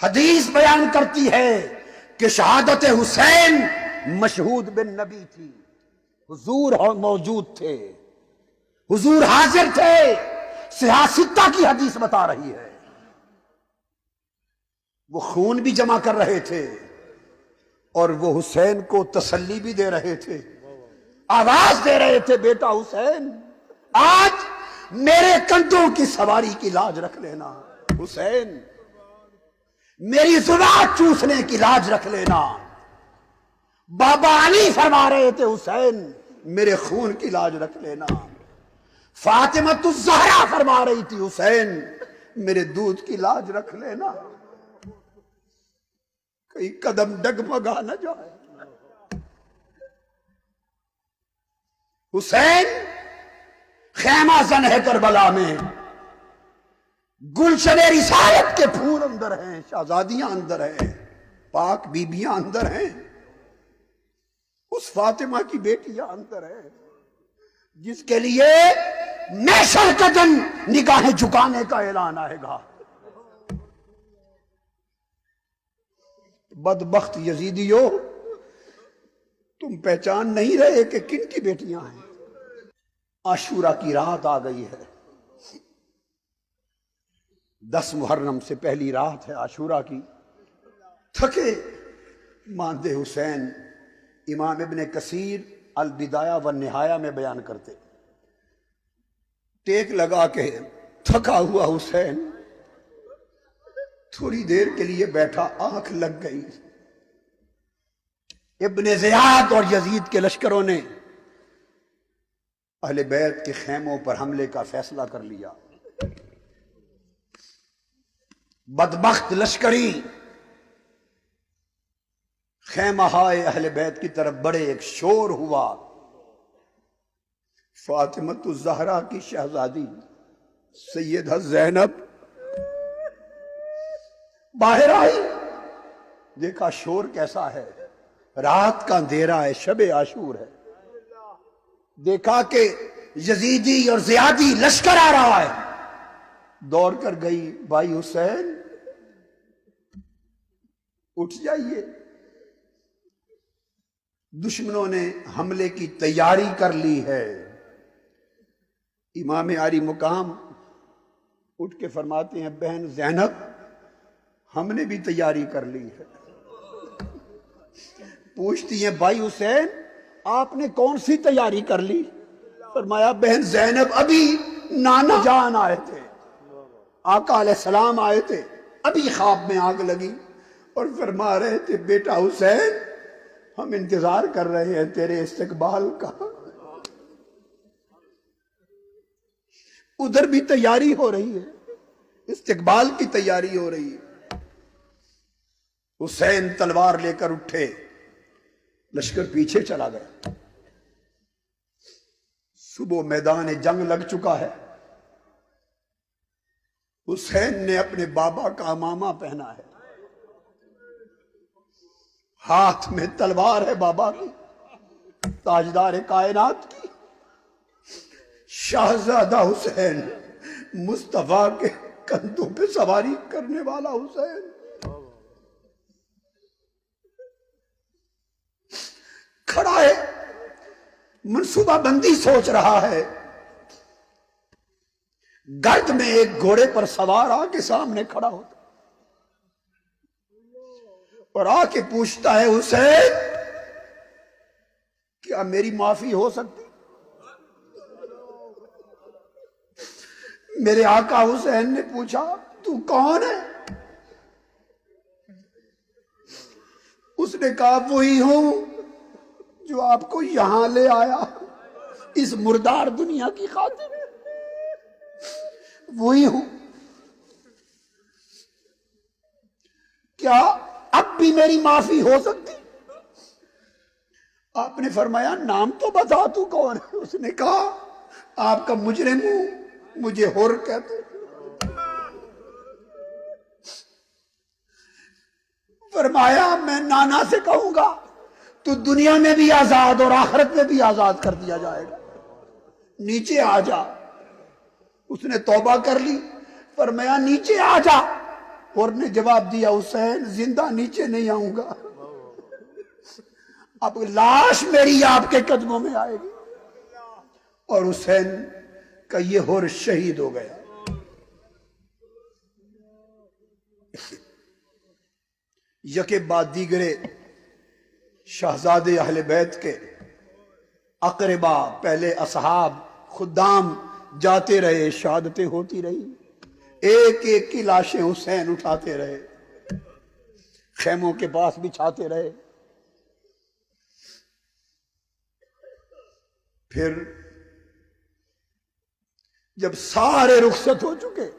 حدیث بیان کرتی ہے کہ شہادت حسین مشہود بن نبی تھی، حضور موجود تھے، حضور حاضر تھے، سیاستہ کی حدیث بتا رہی ہے۔ وہ خون بھی جمع کر رہے تھے اور وہ حسین کو تسلی بھی دے رہے تھے، آواز دے رہے تھے، بیٹا حسین آج میرے کندھوں کی سواری کی لاج رکھ لینا، حسین میری زبان چوسنے کی لاج رکھ لینا۔ بابا علی فرما رہے تھے، حسین میرے خون کی لاج رکھ لینا۔ فاطمہ الزہرا فرما رہی تھی، حسین میرے دودھ کی لاج رکھ لینا، کئی قدم ڈگمگا نہ جائے۔ حسین خیمہ زن ہے کربلا میں، گلشن رسالت کے پھول اندر ہیں، شہزادیاں اندر ہیں، پاک بیبیاں اندر ہیں، اس فاطمہ کی بیٹیاں اندر ہیں جس کے لیے محشر کا دن نگاہیں جھکانے کا اعلان آئے گا۔ بدبخت یزیدیو، تم پہچان نہیں رہے کہ کن کی بیٹیاں ہیں۔ عاشورہ کی رات آ گئی ہے، 10 محرم سے پہلی رات ہے عاشورہ کی۔ تھکے ماندے حسین امام ابن کثیر البدایہ والنہایہ میں بیان کرتے، ٹیک لگا کے تھکا ہوا حسین تھوڑی دیر کے لیے بیٹھا، آنکھ لگ گئی۔ ابن زیاد اور یزید کے لشکروں نے اہل بیت کے خیموں پر حملے کا فیصلہ کر لیا۔ بدبخت لشکری خیمہ ہائے اہل بیت کی طرف بڑے، ایک شور ہوا۔ فاطمہ الزہرا کی شہزادی سیدہ زینب باہر آئی، دیکھا شور کیسا ہے، رات کا اندھیرا ہے، شب عاشور ہے۔ دیکھا کہ یزیدی اور زیادی لشکر آ رہا ہے، دوڑ کر گئی، بھائی حسین اٹھ جائیے، دشمنوں نے حملے کی تیاری کر لی ہے۔ امام عالی مقام اٹھ کے فرماتے ہیں، بہن زینب ہم نے بھی تیاری کر لی ہے۔ پوچھتی ہیں، بھائی حسین آپ نے کون سی تیاری کر لی؟ فرمایا، بہن زینب ابھی نانا جان آئے تھے، آقا علیہ السلام آئے تھے، ابھی خواب میں آگ لگی اور فرما رہے تھے، بیٹا حسین ہم انتظار کر رہے ہیں تیرے استقبال کا۔ ادھر بھی تیاری ہو رہی ہے، استقبال کی تیاری ہو رہی ہے۔ حسین تلوار لے کر اٹھے، لشکر پیچھے چلا گیا۔ صبح میدان جنگ لگ چکا ہے، حسین نے اپنے بابا کا عمامہ پہنا ہے، ہاتھ میں تلوار ہے بابا کی، تاجدار کائنات کی، شہزادہ حسین، مصطفیٰ کے کندھوں پہ سواری کرنے والا حسین۔ کھڑا ہے، منصوبہ بندی سوچ رہا ہے۔ گرد میں ایک گھوڑے پر سوار آ کے سامنے کھڑا ہوتا اور آ کے پوچھتا ہے، حسین کیا میری معافی ہو سکتی؟ میرے آقا حسین نے پوچھا، تو کون ہے؟ اس نے کہا، وہی ہوں جو آپ کو یہاں لے آیا اس مردار دنیا کی خاطر، وہی ہوں۔ کیا اب بھی میری معافی ہو سکتی؟ آپ نے فرمایا، نام تو بتا تو کون ہے؟ اس نے کہا، آپ کا مجرم ہوں، مجھے حر کہتے۔ فرمایا، میں نانا سے کہوں گا تو دنیا میں بھی آزاد اور آخرت میں بھی آزاد کر دیا جائے گا، نیچے آ جا۔ اس نے توبہ کر لی، فرمایا نیچے آ جا، اور نے جواب دیا حسین زندہ نیچے نہیں آؤں گا، اب لاش میری آپ کے قدموں میں آئے گی۔ اور حسین کا یہ ہور شہید ہو گیا۔ یکے بعد دیگرے شہزادے اہل بیت کے اقربا، پہلے اصحاب خدام جاتے رہے، شہادتیں ہوتی رہی، ایک ایک کی لاشیں حسین اٹھاتے رہے، خیموں کے پاس بچھاتے رہے۔ پھر جب سارے رخصت ہو چکے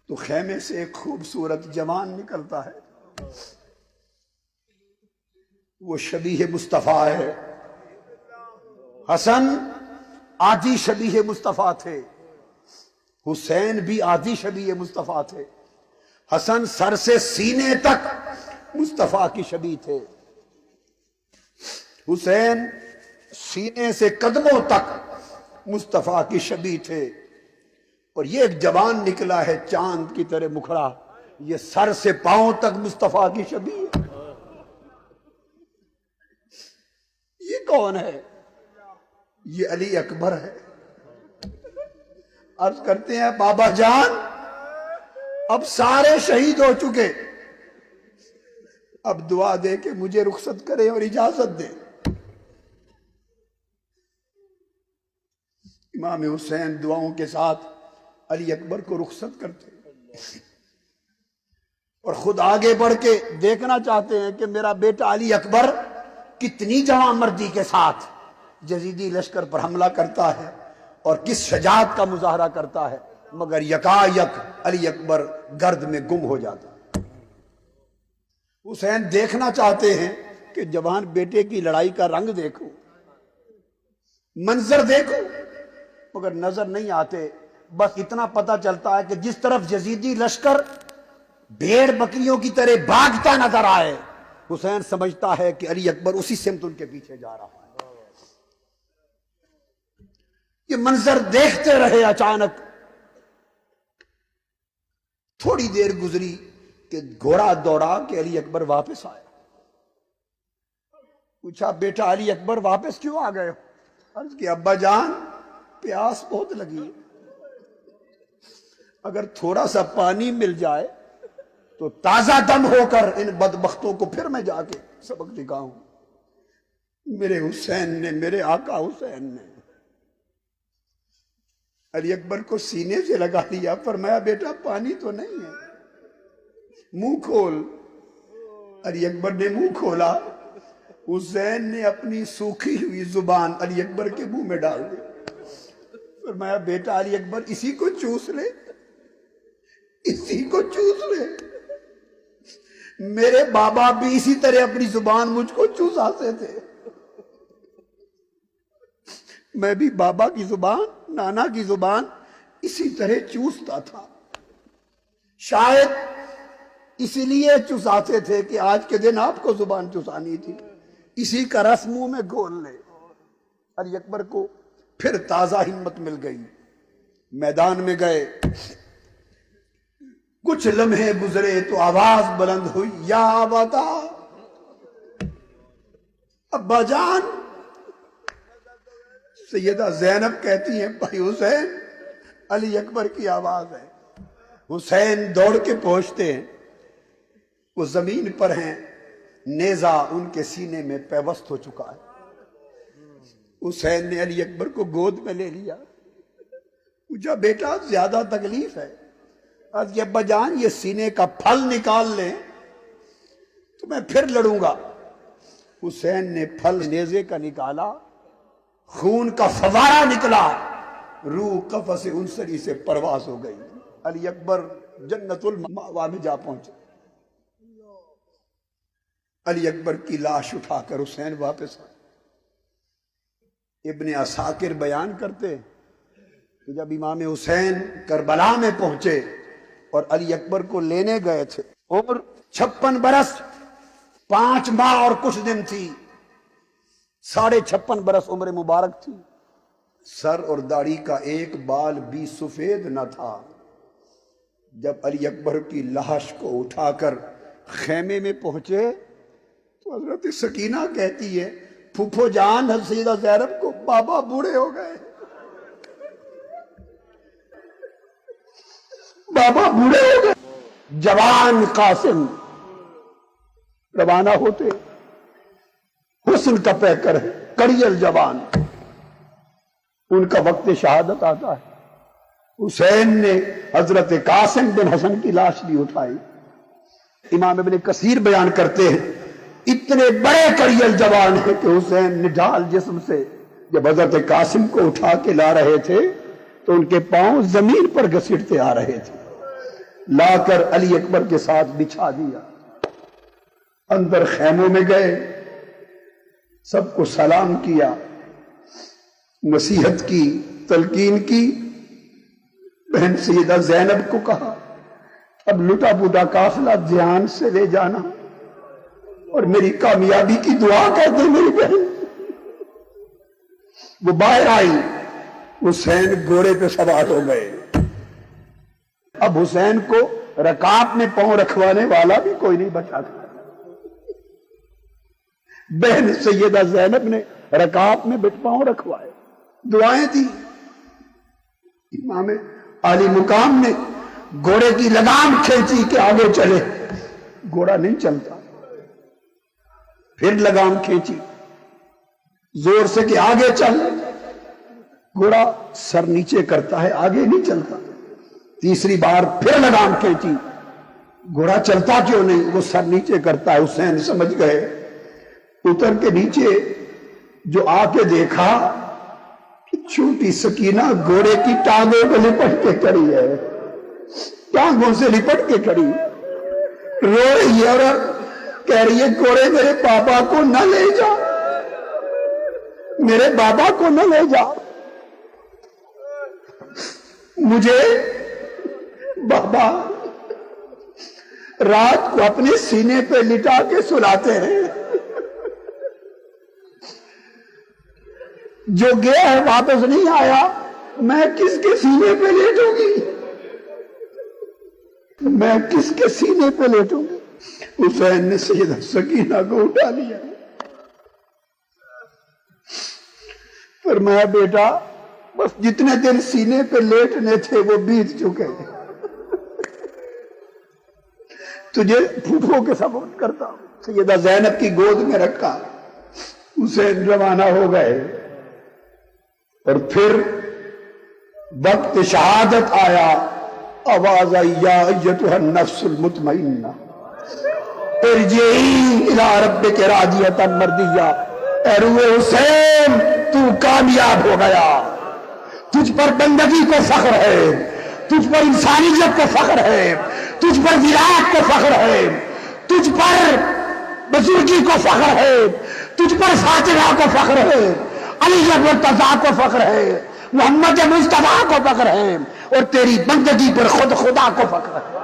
تو خیمے سے ایک خوبصورت جوان نکلتا ہے، وہ شبیہ مصطفیٰ ہے۔ حسن آدھی شبیہ مصطفیٰ تھے، حسین بھی آدھی شبیہ مصطفیٰ تھے۔ حسن سر سے سینے تک مصطفیٰ کی شبیہ تھے، حسین سینے سے قدموں تک مصطفیٰ کی شبیہ تھے۔ اور یہ ایک جوان نکلا ہے چاند کی طرح مکھڑا، یہ سر سے پاؤں تک مصطفیٰ کی شبیہ ہے۔ یہ کون ہے؟ یہ علی اکبر ہے۔ عرض کرتے ہیں بابا جان اب سارے شہید ہو چکے، اب دعا دے کہ مجھے رخصت کرے اور اجازت دے۔ امام حسین دعاؤں کے ساتھ علی اکبر کو رخصت کرتے اور خود آگے بڑھ کے دیکھنا چاہتے ہیں کہ میرا بیٹا علی اکبر کتنی جوان مردی کے ساتھ یزیدی لشکر پر حملہ کرتا ہے اور کس شجاعت کا مظاہرہ کرتا ہے، مگر یکایک علی اکبر گرد میں گم ہو جاتا ہے۔ حسین دیکھنا چاہتے ہیں کہ جوان بیٹے کی لڑائی کا رنگ دیکھو، منظر دیکھو، مگر نظر نہیں آتے۔ بس اتنا پتا چلتا ہے کہ جس طرف یزیدی لشکر بھیڑ بکریوں کی طرح بھاگتا نظر آئے، حسین سمجھتا ہے کہ علی اکبر اسی سمت ان کے پیچھے جا رہا ہے۔ یہ منظر دیکھتے رہے۔ اچانک تھوڑی دیر گزری کہ گھوڑا دوڑا کہ علی اکبر واپس آئے۔ پوچھا بیٹا علی اکبر واپس کیوں آ گئے ہو؟ عرض کہ ابا جان پیاس بہت لگی ہے، اگر تھوڑا سا پانی مل جائے تو تازہ دم ہو کر ان بدبختوں کو پھر میں جا کے سبق دکھاؤں۔ میرے حسین نے، میرے آقا حسین نے علی اکبر کو سینے سے لگا لیا، فرمایا بیٹا پانی تو نہیں ہے، منہ کھول۔ علی اکبر نے منہ کھولا، حسین نے اپنی سوکھی ہوئی زبان علی اکبر کے منہ میں ڈال دی، فرمایا بیٹا علی اکبر اسی کو چوس لے، اسی کو چوس لے۔ میرے بابا بھی اسی طرح اپنی زبان مجھ کو چوساتے تھے، میں بھی بابا کی زبان، نانا کی زبان اسی طرح چوستا تھا۔ شاید اسی لیے چوساتے تھے کہ آج کے دن آپ کو زبان چوسانی تھی، اسی کا رس منہ میں گھول لے۔ علی اکبر کو پھر تازہ ہمت مل گئی، میدان میں گئے۔ کچھ لمحے گزرے تو آواز بلند ہوئی، یا ابتا، ابا جان۔ سیدہ زینب کہتی ہیں بھائی حسین، علی اکبر کی آواز ہے۔ حسین دوڑ کے پہنچتے ہیں، وہ زمین پر ہیں، نیزہ ان کے سینے میں پیوست ہو چکا ہے۔ حسین نے علی اکبر کو گود میں لے لیا، پوچھا بیٹا زیادہ تکلیف ہے؟ کہ ابا جان یہ سینے کا پھل نکال لیں تو میں پھر لڑوں گا۔ حسین نے پھل نیزے کا نکالا، خون کا فوارہ نکلا، روح قفس انصری سے پرواز ہو گئی۔ علی اکبر جنت المأوی میں جا پہنچے۔ علی اکبر کی لاش اٹھا کر حسین واپس آئے۔ ابن عساکر بیان کرتے کہ جب امام حسین کربلا میں پہنچے اور علی اکبر کو لینے گئے تھے، عمر 56 برس 5 ماہ اور کچھ دن تھی، 56.5 برس عمر مبارک تھی۔ سر اور داڑھی کا ایک بال بھی سفید نہ تھا، جب علی اکبر کی لاش کو اٹھا کر خیمے میں پہنچے تو حضرت سکینہ کہتی ہے پھوپھو جان سیدہ زینب کو بابا بوڑھے ہو گئے، بابا بوڑھے ہو گئے۔ جوان قاسم روانہ ہوتے، حسن کا پیکر ہے، کڑیل جوان، ان کا وقت شہادت آتا ہے۔ حسین نے حضرت قاسم بن حسن کی لاش بھی اٹھائی۔ امام ابن کثیر بیان کرتے ہیں اتنے بڑے کڑیل جوان ہیں کہ حسین نڈھال جسم سے جب حضرت قاسم کو اٹھا کے لا رہے تھے تو ان کے پاؤں زمین پر گھسیٹتے آ رہے تھے، لا کر علی اکبر کے ساتھ بچھا دیا، اندر خیموں میں گئے، سب کو سلام کیا، نصیحت کی، تلقین کی۔ بہن سیدہ زینب کو کہا اب لٹا پوٹا قافلہ دھیان سے لے جانا اور میری کامیابی کی دعا کر دے میری بہن۔ وہ باہر آئی، حسین گھوڑے پہ سوار ہو گئے۔ اب حسین کو رکاب میں پاؤں رکھوانے والا بھی کوئی نہیں بچا تھا۔ بہن سیدہ زینب نے رکاب میں پاؤں رکھوائے، دعائیں دی۔ امام عالی مقام نے گھوڑے کی لگام کھینچی کہ آگے چلے، گھوڑا نہیں چلتا، پھر لگام کھینچی زور سے کہ آگے چل، گھوڑا سر نیچے کرتا ہے، آگے نہیں چلتا۔ تیسری بار پھر لگام کھینچی، گھوڑا چلتا کیوں نہیں، وہ سر نیچے کرتا ہے۔ حسین سمجھ گئے، اتر کے نیچے جو آ کے دیکھا کہ چھوٹی سکینہ گھوڑے کی ٹانگوں کو لپٹ کے کھڑی ہے، ٹانگوں سے لپٹ کے کھڑی، رو رہی ہے اور کہہ رہی ہے گھوڑے میرے بابا کو نہ لے جا، میرے بابا کو نہ لے جا، مجھے بابا رات کو اپنے سینے پہ لٹا کے سلاتے ہیں، جو گیا ہے واپس نہیں آیا، میں کس کے سینے پہ لیٹوں گی، میں کس کے سینے پہ لیٹوں گی۔ حسین نے سیدہ سکینہ کو اٹھا لیا، فرمایا بیٹا بس جتنے دن سینے پہ لیٹنے تھے وہ بیت چکے، تجھے پھوپھو کے سپورٹ کرتا ہوں۔ سیدہ زینب کی گود میں رکھا، حسین روانہ ہو گئے، اور پھر وقت شہادت آیا، آواز آئی یا ایتھا النفس المطمئنہ ارجعی الی ربک راضیۃ مرضیہ۔ اے روح حسین تو کامیاب ہو گیا، تجھ پر بندگی کو فخر ہے، تجھ پر انسانیت کو فخر ہے، تجھ پر ولایت کو فخر ہے، تجھ پر بزرگی کو فخر ہے، تجھ پر فاطمہ کو فخر ہے، علی مرتضیٰ کو فخر ہے، محمد مصطفیٰ کو فخر ہے، اور تیری بندگی پر خود خدا کو فخر ہے۔